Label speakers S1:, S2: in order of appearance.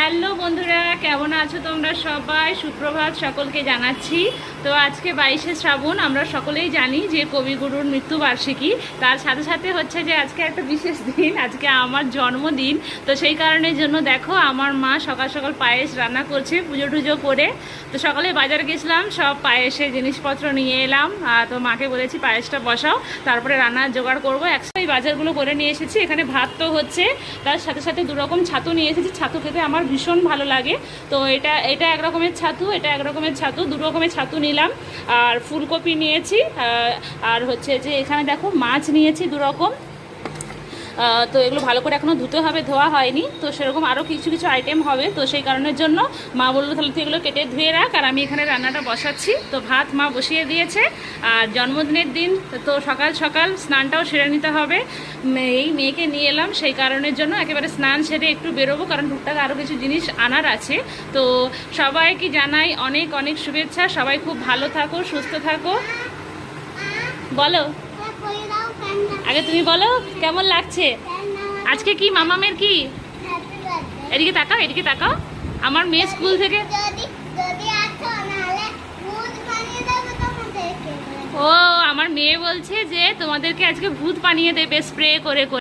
S1: Hello বন্ধুরা, কেমন আছো তোমরা সবাই? সুপ্রভাত সকলকে জানাচ্ছি। তো আজকে 22শে শ্রাবণ, আমরা সকলেই জানি যে কবিগুরুর মৃত্যুবার্ষিকী। তার সাথে সাথে হচ্ছে যে আজকে একটা বিশেষ দিন, আজকে আমার জন্মদিন। তো সেই কারণের জন্য দেখো আমার মা সকাল সকাল পায়েস রান্না করছে পুজো টুজো করে। তো সকালে বাজার গেছিলাম, সব পায়েসের জিনিসপত্র নিয়ে এলাম। তো মাকে বলেছি পায়েসটা বসাও, তারপরে রান্নার জোগাড় করবো। একসাথে বাজারগুলো করে নিয়ে এসেছি। এখানে ভাত তো হচ্ছে, তার সাথে সাথে দুরকম ছাতু নিয়ে এসেছি। ছাতু খেতে আমার ভীষণ ভালো লাগে। তো এটা এক রকমের ছাতু, এটা এক রকমের ছাতু, দু রকমের ছাতু নিলাম। আর ফুলকপি নিয়েছি, আর হচ্ছে যে এখানে দেখো মাছ নিয়েছি দু রকম। তো এগুলো ভালো করে এখনও ধুতে হবে, ধোয়া হয়নি। তো সেরকম আরও কিছু কিছু আইটেম হবে। তো সেই কারণের জন্য মা বললো তাহলে তুই এগুলো কেটে ধুয়ে রাখ, আর আমি এখানে রান্নাটা বসাচ্ছি। তো ভাত মা বসিয়ে দিয়েছে। আর জন্মদিনের দিন তো সকাল সকাল স্নানটাও সেরে নিতে হবে। এই মেয়েকে নিয়ে এলাম, সেই কারণের জন্য একেবারে স্নান সেরে একটু বেরোবো, কারণ টুকটাক আরও কিছু জিনিস আনার আছে। তো সবাইকে জানাই অনেক অনেক শুভেচ্ছা। সবাই খুব ভালো থাকো, সুস্থ থাকো। বলো, আগে তুমি বলো কেমন লাগছে আজকে? কি মামামের কি? এদিকে তাকাও, এদিকে তাকাও। আমার মেয়ে স্কুল থেকে ও আমার মেয়ে বলছে যে তোমাদেরকে আজকে ভূত বানিয়ে দেবে স্প্রে করে করে।